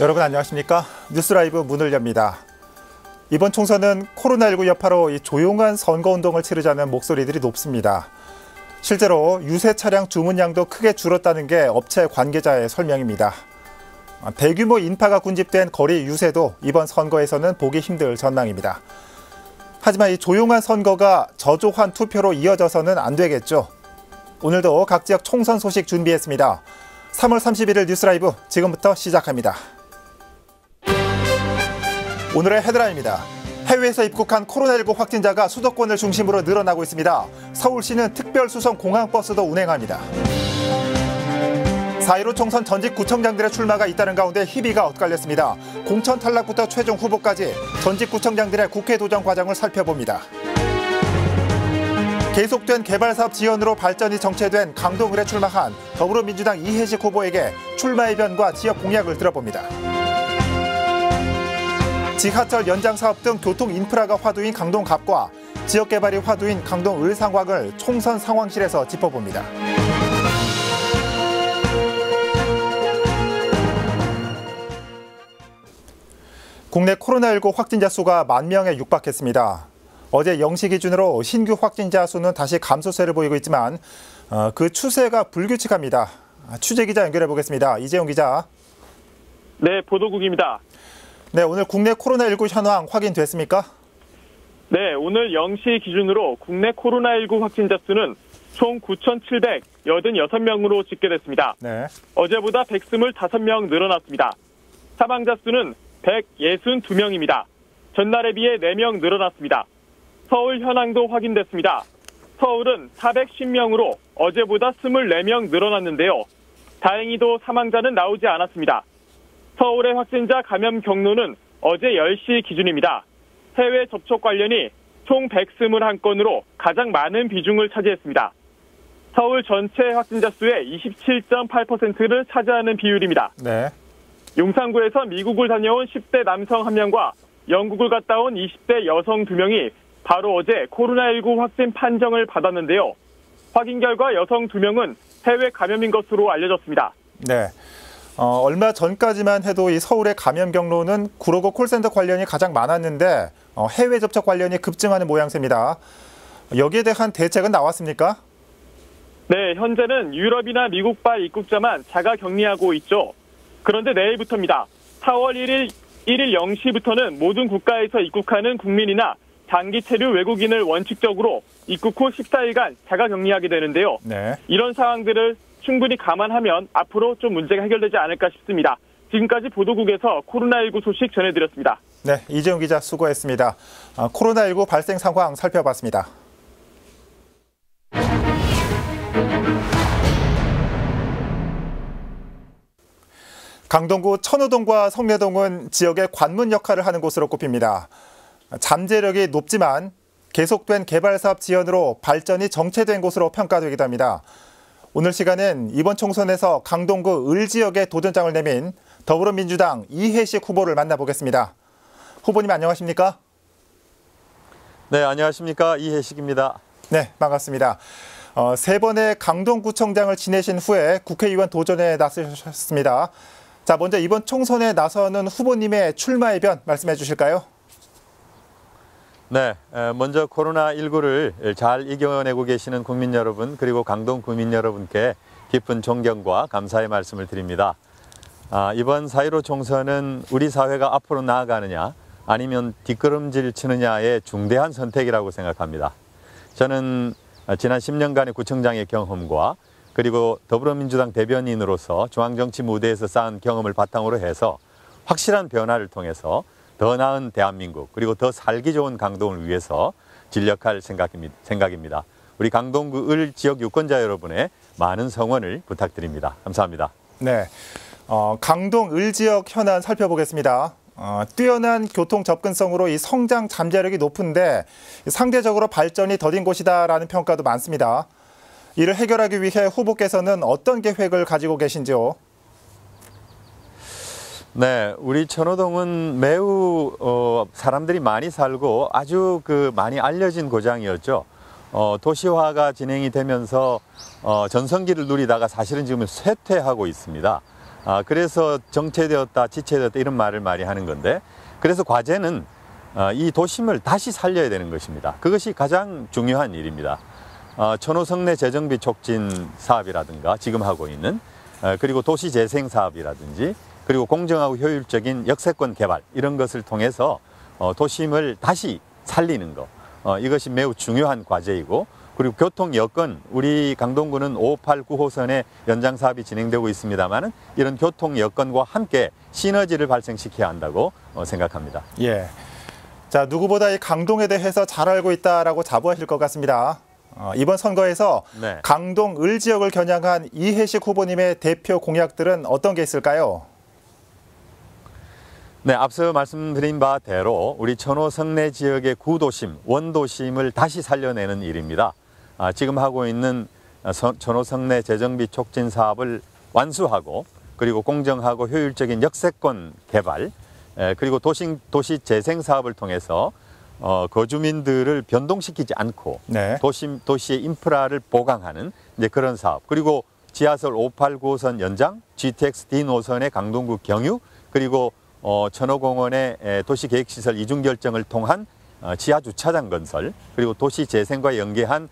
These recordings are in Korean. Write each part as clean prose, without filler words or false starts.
여러분 안녕하십니까? 뉴스라이브 문을 엽니다. 이번 총선은 코로나19 여파로 조용한 선거운동을 치르자는 목소리들이 높습니다. 실제로 유세 차량 주문량도 크게 줄었다는 게 업체 관계자의 설명입니다. 대규모 인파가 군집된 거리 유세도 이번 선거에서는 보기 힘들 전망입니다. 하지만 이 조용한 선거가 저조한 투표로 이어져서는 안 되겠죠. 오늘도 각 지역 총선 소식 준비했습니다. 3월 31일 뉴스라이브 지금부터 시작합니다. 오늘의 헤드라인입니다. 해외에서 입국한 코로나19 확진자가 수도권을 중심으로 늘어나고 있습니다. 서울시는 특별수송 공항버스도 운행합니다. 4.15 총선 전직 구청장들의 출마가 잇따른 가운데 희비가 엇갈렸습니다. 공천 탈락부터 최종 후보까지 전직 구청장들의 국회 도전 과정을 살펴봅니다. 계속된 개발사업 지연으로 발전이 정체된 강동을에 출마한 더불어민주당 이해식 후보에게 출마의 변과 지역 공약을 들어봅니다. 지하철 연장 사업 등 교통 인프라가 화두인 강동갑과 지역 개발이 화두인 강동을 상황을 총선 상황실에서 짚어봅니다. 국내 코로나19 확진자 수가 10,000명에 육박했습니다. 어제 0시 기준으로 신규 확진자 수는 다시 감소세를 보이고 있지만 그 추세가 불규칙합니다. 취재 기자 연결해 보겠습니다. 이재용 기자. 네, 보도국입니다. 네, 오늘 국내 코로나19 현황 확인됐습니까? 네, 오늘 0시 기준으로 국내 코로나19 확진자 수는 총 9,786명으로 집계됐습니다. 네. 어제보다 125명 늘어났습니다. 사망자 수는 162명입니다. 전날에 비해 4명 늘어났습니다. 서울 현황도 확인됐습니다. 서울은 410명으로 어제보다 24명 늘어났는데요. 다행히도 사망자는 나오지 않았습니다. 서울의 확진자 감염 경로는 어제 10시 기준입니다. 해외 접촉 관련이 총 121건으로 가장 많은 비중을 차지했습니다. 서울 전체 확진자 수의 27.8%를 차지하는 비율입니다. 네. 용산구에서 미국을 다녀온 10대 남성 1명과 영국을 갔다 온 20대 여성 2명이 바로 어제 코로나19 확진 판정을 받았는데요. 확인 결과 여성 2명은 해외 감염인 것으로 알려졌습니다. 네. 얼마 전까지만 해도 이 서울의 감염 경로는 구로구 콜센터 관련이 가장 많았는데 해외 접촉 관련이 급증하는 모양새입니다. 여기에 대한 대책은 나왔습니까? 네, 현재는 유럽이나 미국발 입국자만 자가 격리하고 있죠. 그런데 내일부터입니다. 4월 1일 0시부터는 모든 국가에서 입국하는 국민이나 장기 체류 외국인을 원칙적으로 입국 후 14일간 자가 격리하게 되는데요. 네. 이런 상황들을 충분히 감안하면 앞으로 좀 문제가 해결되지 않을까 싶습니다. 지금까지 보도국에서 코로나19 소식 전해드렸습니다. 네, 이재용 기자 수고했습니다. 코로나19 발생 상황 살펴봤습니다. 강동구 천호동과 성내동은 지역의 관문 역할을 하는 곳으로 꼽힙니다. 잠재력이 높지만 계속된 개발사업 지연으로 발전이 정체된 곳으로 평가되기도 합니다. 오늘 시간은 이번 총선에서 강동구 을 지역에 도전장을 내민 더불어민주당 이해식 후보를 만나보겠습니다. 후보님 안녕하십니까? 네, 안녕하십니까? 이해식입니다. 네, 반갑습니다. 3번의 강동구청장을 지내신 후에 국회의원 도전에 나서셨습니다. 자, 먼저 이번 총선에 나서는 후보님의 출마의 변 말씀해 주실까요? 네, 먼저 코로나19를 잘 이겨내고 계시는 국민 여러분 그리고 강동 구민 여러분께 깊은 존경과 감사의 말씀을 드립니다. 이번 4.15 총선은 우리 사회가 앞으로 나아가느냐 아니면 뒷걸음질 치느냐의 중대한 선택이라고 생각합니다. 저는 지난 10년간의 구청장의 경험과 그리고 더불어민주당 대변인으로서 중앙정치 무대에서 쌓은 경험을 바탕으로 해서 확실한 변화를 통해서 더 나은 대한민국 그리고 더 살기 좋은 강동을 위해서 진력할 생각입니다. 우리 강동구 을 지역 유권자 여러분의 많은 성원을 부탁드립니다. 감사합니다. 네, 강동 을 지역 현안 살펴보겠습니다. 뛰어난 교통 접근성으로 이 성장 잠재력이 높은데 상대적으로 발전이 더딘 곳이다라는 평가도 많습니다. 이를 해결하기 위해 후보께서는 어떤 계획을 가지고 계신지요? 네, 우리 천호동은 매우 사람들이 많이 살고 아주 많이 알려진 고장이었죠. 도시화가 진행이 되면서 전성기를 누리다가 사실은 지금 쇠퇴하고 있습니다. 그래서 정체되었다, 지체되었다 이런 말을 많이 하는 건데, 그래서 과제는 이 도심을 다시 살려야 되는 것입니다. 그것이 가장 중요한 일입니다. 천호성내 재정비 촉진 사업이라든가 지금 하고 있는 그리고 도시재생 사업이라든지 그리고 공정하고 효율적인 역세권 개발 이런 것을 통해서 도심을 다시 살리는 것, 이것이 매우 중요한 과제이고, 그리고 교통 여건, 우리 강동구는 5, 8, 9호선의 연장 사업이 진행되고 있습니다만은 이런 교통 여건과 함께 시너지를 발생시켜야 한다고 생각합니다. 예. 자, 누구보다 이 강동에 대해서 잘 알고 있다라고 자부하실 것 같습니다. 이번 선거에서 네. 강동 을 지역을 겨냥한 이해식 후보님의 대표 공약들은 어떤 게 있을까요? 네, 앞서 말씀드린 바대로 우리 천호성내 지역의 구도심, 원도심을 다시 살려내는 일입니다. 지금 하고 있는 천호성내 재정비 촉진 사업을 완수하고, 그리고 공정하고 효율적인 역세권 개발, 그리고 도시 재생 사업을 통해서 거주민들을 변동시키지 않고 네. 도시의 인프라를 보강하는 이제 그런 사업, 그리고 지하철 5, 8, 9호선 연장, GTX D 노선의 강동구 경유, 그리고 천호공원의 도시계획시설 이중 결정을 통한 지하주차장 건설, 그리고 도시재생과 연계한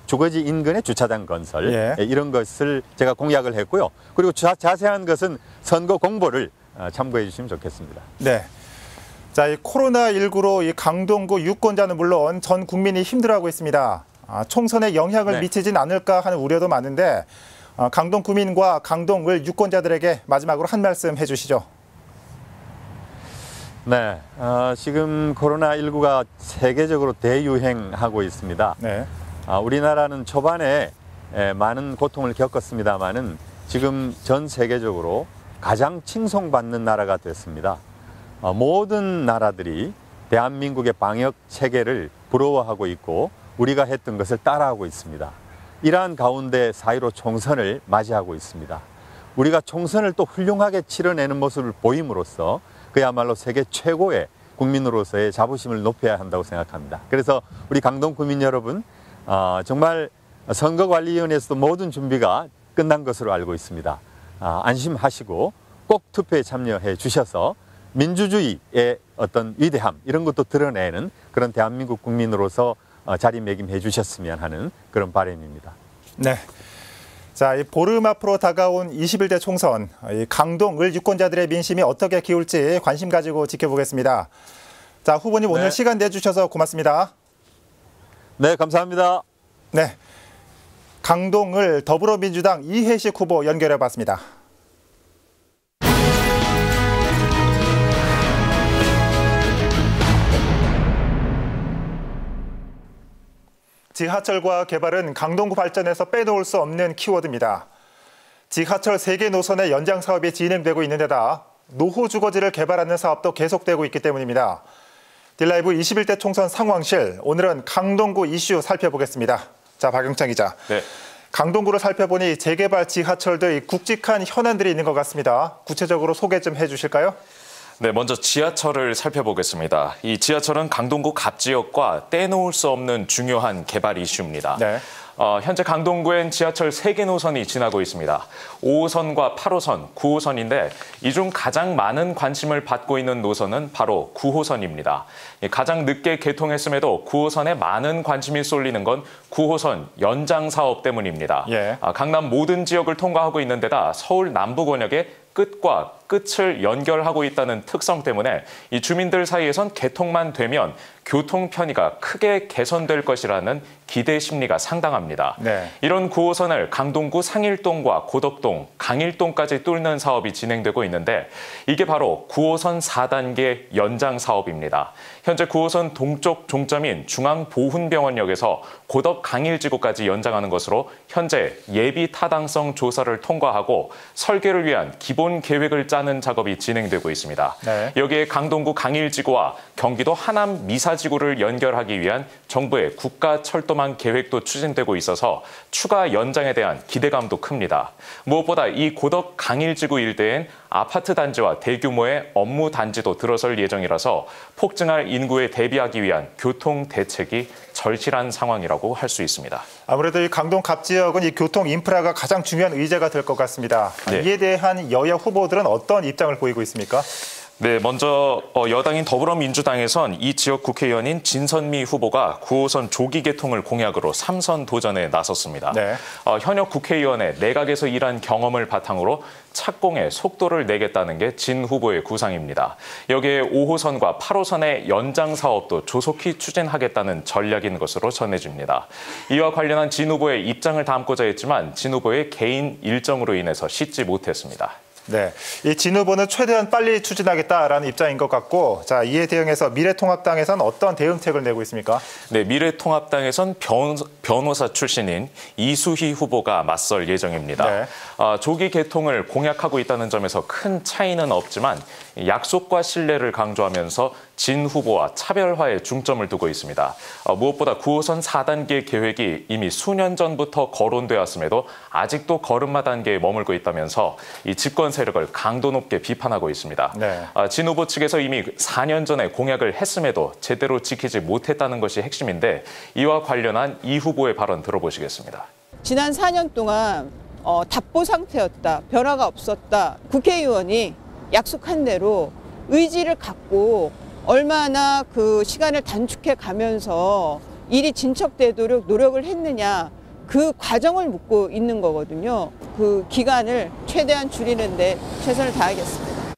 주거지 인근의 주차장 건설, 예. 이런 것을 제가 공약을 했고요. 그리고 자세한 것은 선거 공보를 참고해 주시면 좋겠습니다. 네. 자, 이 코로나19로 이 강동구 유권자는 물론 전 국민이 힘들어하고 있습니다. 총선에 영향을 네. 미치진 않을까 하는 우려도 많은데, 강동 구민과 강동을 유권자들에게 마지막으로 한 말씀 해주시죠. 네, 지금 코로나19가 세계적으로 대유행하고 있습니다. 네. 우리나라는 초반에 많은 고통을 겪었습니다만은 지금 전 세계적으로 가장 칭송받는 나라가 됐습니다. 모든 나라들이 대한민국의 방역 체계를 부러워하고 있고 우리가 했던 것을 따라하고 있습니다. 이러한 가운데 4.15 총선을 맞이하고 있습니다. 우리가 총선을 또 훌륭하게 치러내는 모습을 보임으로써 그야말로 세계 최고의 국민으로서의 자부심을 높여야 한다고 생각합니다. 그래서 우리 강동 구민 여러분, 정말 선거관리위원회에서도 모든 준비가 끝난 것으로 알고 있습니다. 안심하시고 꼭 투표에 참여해 주셔서 민주주의의 어떤 위대함, 이런 것도 드러내는 그런 대한민국 국민으로서 자리매김해 주셨으면 하는 그런 바람입니다. 네. 자, 이 보름 앞으로 다가온 21대 총선, 이 강동 을 유권자들의 민심이 어떻게 기울지 관심 가지고 지켜보겠습니다. 자, 후보님 오늘 네. 시간 내주셔서 고맙습니다. 네, 감사합니다. 네. 강동 을 더불어민주당 이해식 후보 연결해 봤습니다. 지하철과 개발은 강동구 발전에서 빼놓을 수 없는 키워드입니다. 지하철 3개 노선의 연장 사업이 진행되고 있는 데다 노후 주거지를 개발하는 사업도 계속되고 있기 때문입니다. 딜라이브 21대 총선 상황실, 오늘은 강동구 이슈 살펴보겠습니다. 자, 박영창 기자. 네. 강동구를 살펴보니 재개발 지하철 등 굵직한 현안들이 있는 것 같습니다. 구체적으로 소개 좀 해주실까요? 네, 먼저 지하철을 살펴보겠습니다. 이 지하철은 강동구 갑지역과 떼놓을 수 없는 중요한 개발 이슈입니다. 네. 현재 강동구엔 지하철 3개 노선이 지나고 있습니다. 5호선과 8호선, 9호선인데 이 중 가장 많은 관심을 받고 있는 노선은 바로 9호선입니다. 가장 늦게 개통했음에도 9호선에 많은 관심이 쏠리는 건 9호선 연장 사업 때문입니다. 예. 강남 모든 지역을 통과하고 있는 데다 서울 남부 권역의 끝과 끝을 연결하고 있다는 특성 때문에 이 주민들 사이에선 개통만 되면 교통 편의가 크게 개선될 것이라는 기대 심리가 상당합니다. 네. 이런 9호선을 강동구 상일동과 고덕동, 강일동까지 뚫는 사업이 진행되고 있는데 이게 바로 9호선 4단계 연장 사업입니다. 현재 9호선 동쪽 종점인 중앙보훈병원역에서 고덕 강일지구까지 연장하는 것으로 현재 예비 타당성 조사를 통과하고 설계를 위한 기본 계획을 짜는 작업이 진행되고 있습니다. 네. 여기에 강동구 강일지구와 경기도 하남 미사지구를 연결하기 위한 정부의 국가철도망 계획도 추진되고 있어서 추가 연장에 대한 기대감도 큽니다. 무엇보다 이 고덕 강일지구 일대엔 아파트 단지와 대규모의 업무 단지도 들어설 예정이라서 폭증할 인구에 대비하기 위한 교통 대책이 절실한 상황이라고 할 수 수 있습니다. 아무래도 이 강동 갑 지역은 이 교통 인프라가 가장 중요한 의제가 될 것 같습니다. 네. 이에 대한 여야 후보들은 어떤 입장을 보이고 있습니까? 네, 먼저 여당인 더불어민주당에선 이 지역 국회의원인 진선미 후보가 9호선 조기 개통을 공약으로 3선 도전에 나섰습니다. 네. 현역 국회의원의 내각에서 일한 경험을 바탕으로 착공에 속도를 내겠다는 게 진 후보의 구상입니다. 여기에 5호선과 8호선의 연장 사업도 조속히 추진하겠다는 전략인 것으로 전해집니다. 이와 관련한 진 후보의 입장을 담고자 했지만 진 후보의 개인 일정으로 인해서 싣지 못했습니다. 네, 이 진 후보는 최대한 빨리 추진하겠다라는 입장인 것 같고, 자, 이에 대응해서 미래통합당에서는 어떤 대응책을 내고 있습니까? 네, 미래통합당에선 변호사 출신인 이수희 후보가 맞설 예정입니다. 네. 조기 개통을 공약하고 있다는 점에서 큰 차이는 없지만 약속과 신뢰를 강조하면서 진 후보와 차별화에 중점을 두고 있습니다. 무엇보다 9호선 4단계 계획이 이미 수년 전부터 거론되었음에도 아직도 걸음마 단계에 머물고 있다면서 이 집권 세력을 강도 높게 비판하고 있습니다. 네. 진 후보 측에서 이미 4년 전에 공약을 했음에도 제대로 지키지 못했다는 것이 핵심인데 이와 관련한 이 후보의 발언 들어보시겠습니다. 지난 4년 동안 답보 상태였다, 변화가 없었다. 국회의원이 약속한 대로 의지를 갖고 얼마나 그 시간을 단축해 가면서 일이 진척되도록 노력을 했느냐, 그 과정을 묻고 있는 거거든요. 그 기간을 최대한 줄이는 데 최선을 다하겠습니다.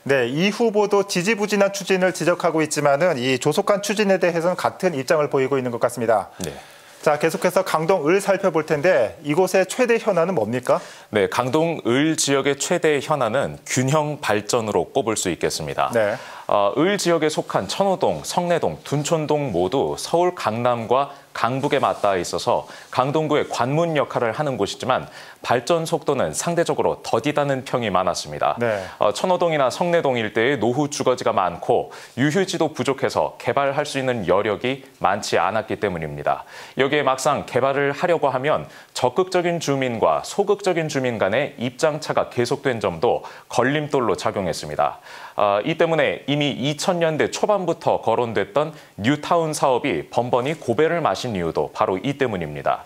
네, 이 후보도 지지부진한 추진을 지적하고 있지만은 이 조속한 추진에 대해서는 같은 입장을 보이고 있는 것 같습니다. 네. 자, 계속해서 강동을 살펴볼 텐데 이곳의 최대 현안은 뭡니까? 네, 강동을 지역의 최대 현안은 균형 발전으로 꼽을 수 있겠습니다. 네. 을 지역에 속한 천호동, 성내동, 둔촌동 모두 서울 강남과 강북에 맞닿아 있어서 강동구의 관문 역할을 하는 곳이지만 발전 속도는 상대적으로 더디다는 평이 많았습니다. 네. 천호동이나 성내동 일대에 노후 주거지가 많고 유휴지도 부족해서 개발할 수 있는 여력이 많지 않았기 때문입니다. 여기에 막상 개발을 하려고 하면 적극적인 주민과 소극적인 주민 간의 입장차가 계속된 점도 걸림돌로 작용했습니다. 이 때문에 이미 2000년대 초반부터 거론됐던 뉴타운 사업이 번번이 고배를 마신 이유도 바로 이 때문입니다.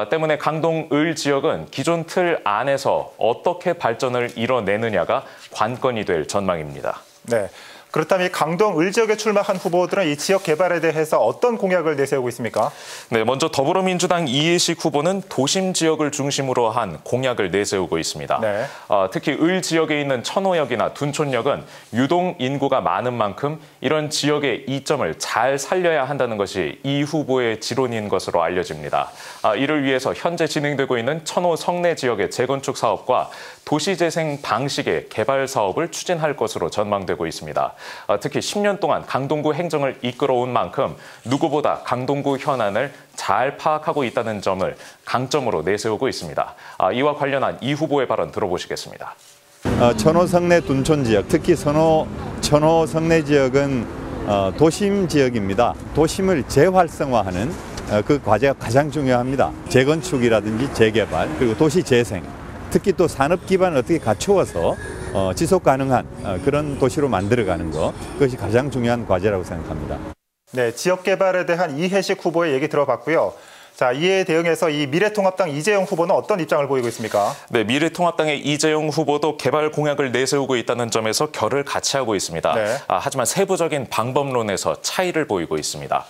때문에 강동 을 지역은 기존 틀 안에서 어떻게 발전을 이뤄내느냐가 관건이 될 전망입니다. 네. 그렇다면 이 강동 을 지역에 출마한 후보들은 이 지역 개발에 대해서 어떤 공약을 내세우고 있습니까? 네, 먼저 더불어민주당 이해식 후보는 도심 지역을 중심으로 한 공약을 내세우고 있습니다. 네. 특히 을 지역에 있는 천호역이나 둔촌역은 유동 인구가 많은 만큼 이런 지역의 이점을 잘 살려야 한다는 것이 이 후보의 지론인 것으로 알려집니다. 이를 위해서 현재 진행되고 있는 천호 성내 지역의 재건축 사업과 도시재생 방식의 개발 사업을 추진할 것으로 전망되고 있습니다. 특히 10년 동안 강동구 행정을 이끌어온 만큼 누구보다 강동구 현안을 잘 파악하고 있다는 점을 강점으로 내세우고 있습니다. 이와 관련한 이 후보의 발언 들어보시겠습니다. 천호 성내 둔촌 지역, 특히 천호 성내 지역은 도심 지역입니다. 도심을 재활성화하는 그 과제가 가장 중요합니다. 재건축이라든지 재개발, 그리고 도시 재생, 특히 또 산업 기반을 어떻게 갖추어서 지속 가능한 그런 도시로 만들어가는 것, 그것이 가장 중요한 과제라고 생각합니다. 네, 지역 개발에 대한 이해식 후보의 얘기 들어봤고요. 자, 이에 대응해서 이 미래통합당 이재용 후보는 어떤 입장을 보이고 있습니까? 네, 미래통합당의 이재용 후보도 개발 공약을 내세우고 있다는 점에서 결을 같이 하고 있습니다. 네. 하지만 세부적인 방법론에서 차이를 보이고 있습니다.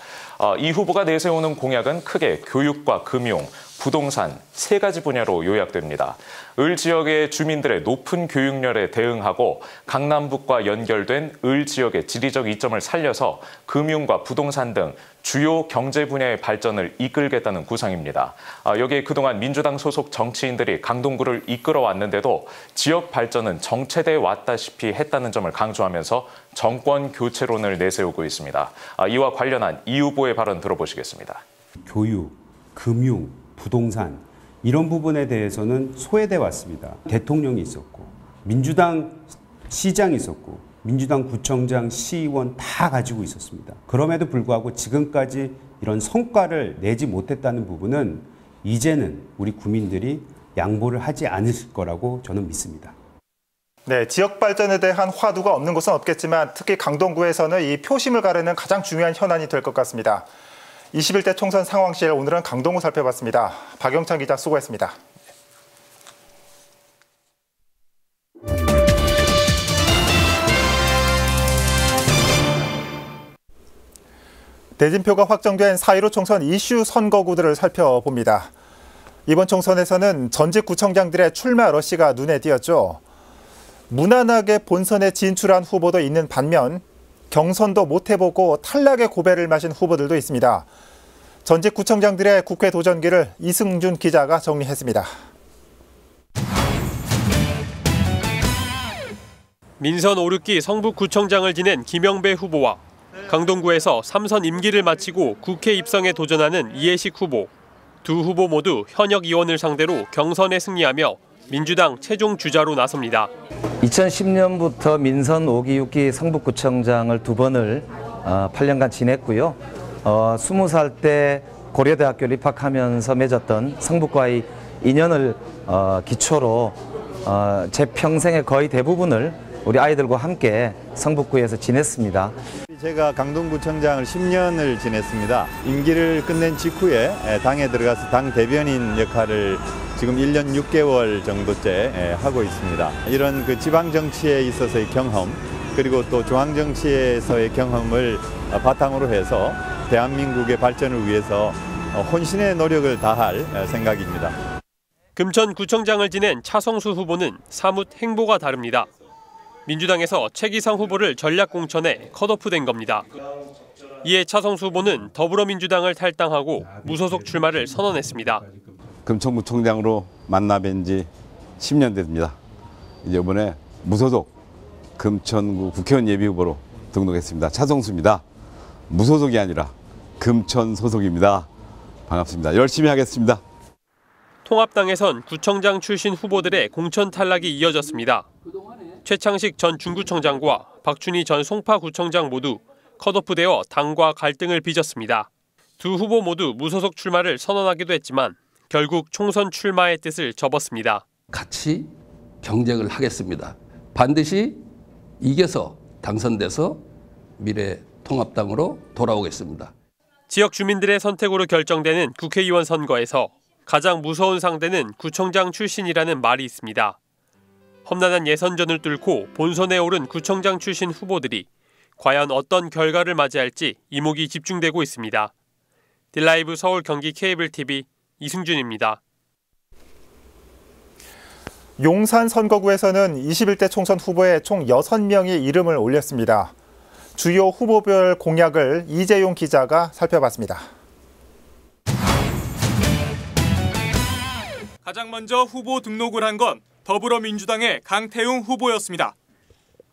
이 후보가 내세우는 공약은 크게 교육과 금융, 부동산 세 가지 분야로 요약됩니다. 을 지역의 주민들의 높은 교육열에 대응하고 강남북과 연결된 을 지역의 지리적 이점을 살려서 금융과 부동산 등 주요 경제 분야의 발전을 이끌겠다는 구상입니다. 여기에 그동안 민주당 소속 정치인들이 강동구를 이끌어왔는데도 지역 발전은 정체돼 왔다시피 했다는 점을 강조하면서 정권 교체론을 내세우고 있습니다. 이와 관련한 이 후보의 발언 들어보시겠습니다. 교육, 금융, 부동산 이런 부분에 대해서는 소외돼 왔습니다. 대통령이 있었고 민주당 시장이 있었고 민주당 구청장, 시의원 다 가지고 있었습니다. 그럼에도 불구하고 지금까지 이런 성과를 내지 못했다는 부분은 이제는 우리 국민들이 양보를 하지 않을 거라고 저는 믿습니다. 네, 지역 발전에 대한 화두가 없는 곳은 없겠지만 특히 강동구에서는 이 표심을 가르는 가장 중요한 현안이 될 것 같습니다. 21대 총선 상황실 오늘은 강동구 살펴봤습니다. 박영찬 기자 수고했습니다. 대진표가 확정된 4.15 총선 이슈 선거구들을 살펴봅니다. 이번 총선에서는 전직 구청장들의 출마 러시가 눈에 띄었죠. 무난하게 본선에 진출한 후보도 있는 반면 경선도 못 해보고 탈락의 고배를 마신 후보들도 있습니다. 전직 구청장들의 국회 도전기를 이승준 기자가 정리했습니다. 민선 5르기 성북구청장을 지낸 김영배 후보와 강동구에서 3선 임기를 마치고 국회 입성에 도전하는 이해식 후보. 두 후보 모두 현역 의원을 상대로 경선에 승리하며 민주당 최종 주자로 나섭니다. 2010년부터 민선 5기, 6기 성북구청장을 2번을 8년간 지냈고요. 20살 때 고려대학교를 입학하면서 맺었던 성북과의 인연을 기초로 제 평생의 거의 대부분을 우리 아이들과 함께 성북구에서 지냈습니다. 제가 강동구청장을 10년을 지냈습니다. 임기를 끝낸 직후에 당에 들어가서 당 대변인 역할을 지금 1년 6개월 정도째 하고 있습니다. 이런 그 지방 정치에 있어서의 경험, 그리고 또 중앙 정치에서의 경험을 바탕으로 해서 대한민국의 발전을 위해서 혼신의 노력을 다할 생각입니다. 금천구청장을 지낸 차성수 후보는 사뭇 행보가 다릅니다. 민주당에서 최기상 후보를 전략 공천해 컷오프된 겁니다. 이에 차성수 후보는 더불어민주당을 탈당하고 무소속 출마를 선언했습니다. 금천구청장으로 만나뵌 지 10년 됐습니다. 이제 이번에 무소속 금천구 국회의원 예비후보로 등록했습니다. 차성수입니다. 무소속이 아니라 금천 소속입니다. 반갑습니다. 열심히 하겠습니다. 통합당에선 구청장 출신 후보들의 공천 탈락이 이어졌습니다. 최창식 전 중구청장과 박춘희 전 송파구청장 모두 컷오프되어 당과 갈등을 빚었습니다. 두 후보 모두 무소속 출마를 선언하기도 했지만 결국 총선 출마의 뜻을 접었습니다. 같이 경쟁을 하겠습니다. 반드시 이겨서 당선돼서 미래통합당으로 돌아오겠습니다. 지역 주민들의 선택으로 결정되는 국회의원 선거에서 가장 무서운 상대는 구청장 출신이라는 말이 있습니다. 험난한 예선전을 뚫고 본선에 오른 구청장 출신 후보들이 과연 어떤 결과를 맞이할지 이목이 집중되고 있습니다. 딜라이브 서울 경기 케이블 TV 이승준입니다. 용산 선거구에서는 21대 총선 후보에 총 6명이 이름을 올렸습니다. 주요 후보별 공약을 이재용 기자가 살펴봤습니다. 가장 먼저 후보 등록을 한 건 더불어민주당의 강태웅 후보였습니다.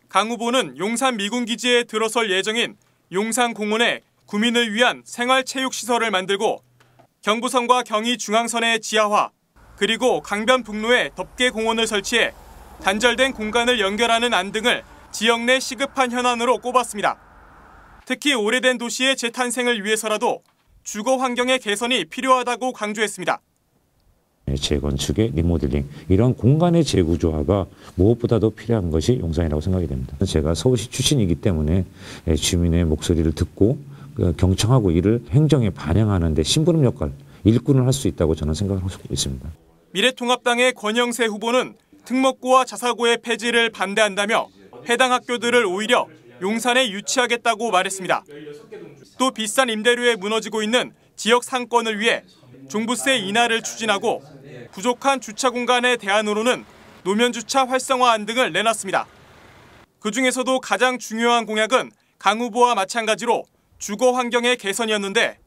강 후보는 용산 미군기지에 들어설 예정인 용산공원에 구민을 위한 생활체육시설을 만들고 경부선과 경의중앙선의 지하화, 그리고 강변북로에 덮개공원을 설치해 단절된 공간을 연결하는 안 등을 지역 내 시급한 현안으로 꼽았습니다. 특히 오래된 도시의 재탄생을 위해서라도 주거 환경의 개선이 필요하다고 강조했습니다. 재건축의 리모델링, 이런 공간의 재구조화가 무엇보다도 필요한 것이 용산이라고 생각이 됩니다. 제가 서울시 출신이기 때문에 주민의 목소리를 듣고 경청하고 이를 행정에 반영하는 데 심부름 역할, 일꾼을 할 수 있다고 저는 생각하고 있습니다. 미래통합당의 권영세 후보는 특목고와 자사고의 폐지를 반대한다며 해당 학교들을 오히려 용산에 유치하겠다고 말했습니다. 또 비싼 임대료에 무너지고 있는 지역 상권을 위해 종부세 인하를 추진하고 부족한 주차 공간의 대안으로는 노면주차 활성화안 등을 내놨습니다. 그중에서도 가장 중요한 공약은 강 후보와 마찬가지로 주거 환경의 개선이었는데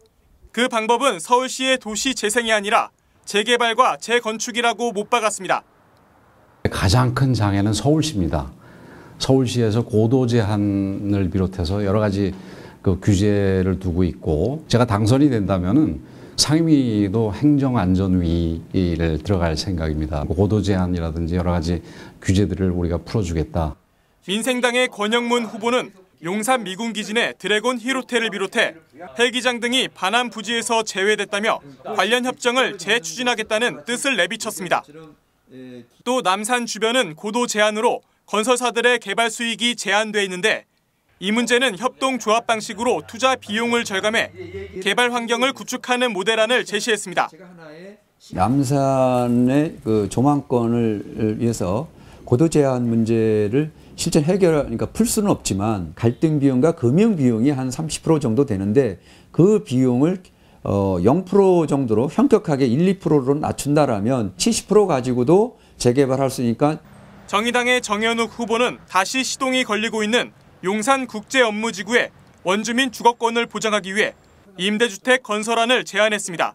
그 방법은 서울시의 도시 재생이 아니라 재개발과 재건축이라고 못 박았습니다. 가장 큰 장애는 서울시입니다. 서울시에서 고도 제한을 비롯해서 여러 가지 그 규제를 두고 있고, 제가 당선이 된다면은 상임위도 행정안전위를 들어갈 생각입니다. 고도 제한이라든지 여러 가지 규제들을 우리가 풀어주겠다. 민생당의 권영문 후보는 용산 미군기지 내 드래곤 힐호텔을 비롯해 헬기장 등이 반환 부지에서 제외됐다며 관련 협정을 재추진하겠다는 뜻을 내비쳤습니다. 또 남산 주변은 고도 제한으로 건설사들의 개발 수익이 제한돼 있는데 이 문제는 협동조합 방식으로 투자 비용을 절감해 개발 환경을 구축하는 모델안을 제시했습니다. 남산의 그 조망권을 위해서 고도 제한 문제를 실제 그러니까 풀 수는 없지만 갈등 비용과 금융 비용이 한 30% 정도 되는데 그 비용을 0% 정도로 현격하게 1, 2%로 낮춘다라면 70% 가지고도 재개발할 수 있으니까. 정의당의 정현욱 후보는 다시 시동이 걸리고 있는 용산국제업무지구의 원주민 주거권을 보장하기 위해 임대주택 건설안을 제안했습니다.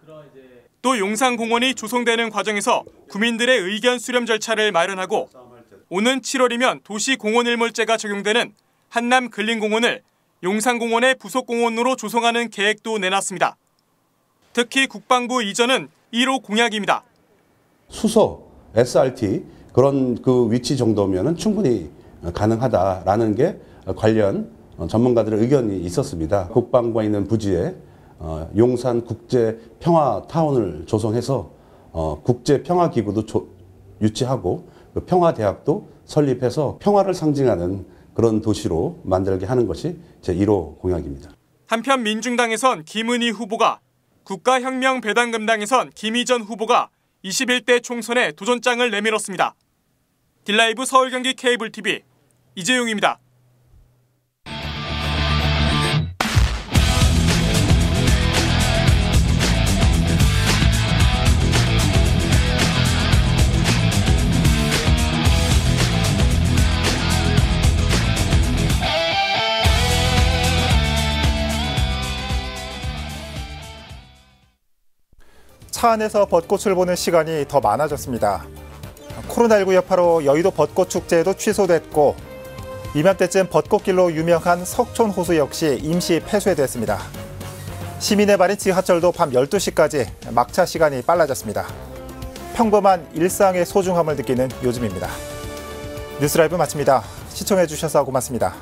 또 용산공원이 조성되는 과정에서 구민들의 의견 수렴 절차를 마련하고 오는 7월이면 도시공원일몰제가 적용되는 한남근린공원을 용산공원의 부속공원으로 조성하는 계획도 내놨습니다. 특히 국방부 이전은 1호 공약입니다. 수소, SRT 그런 그 위치 정도면은 충분히 가능하다라는 게 관련 전문가들의 의견이 있었습니다. 국방부가 있는 부지에 용산 국제 평화 타운을 조성해서 국제 평화 기구도 유치하고 평화 대학도 설립해서 평화를 상징하는 그런 도시로 만들게 하는 것이 제 1호 공약입니다. 한편 민중당에선 김은희 후보가, 국가혁명배당금당에선 김희전 후보가 21대 총선에 도전장을 내밀었습니다. 딜라이브 서울 경기 케이블 TV 이재용입니다. 차 안에서 벚꽃을 보는 시간이 더 많아졌습니다. 코로나19 여파로 여의도 벚꽃 축제도 취소됐고 이맘때쯤 벚꽃길로 유명한 석촌 호수 역시 임시 폐쇄됐습니다. 시민의 발인 지하철도 밤 12시까지 막차 시간이 빨라졌습니다. 평범한 일상의 소중함을 느끼는 요즘입니다. 뉴스라이브 마칩니다. 시청해주셔서 고맙습니다.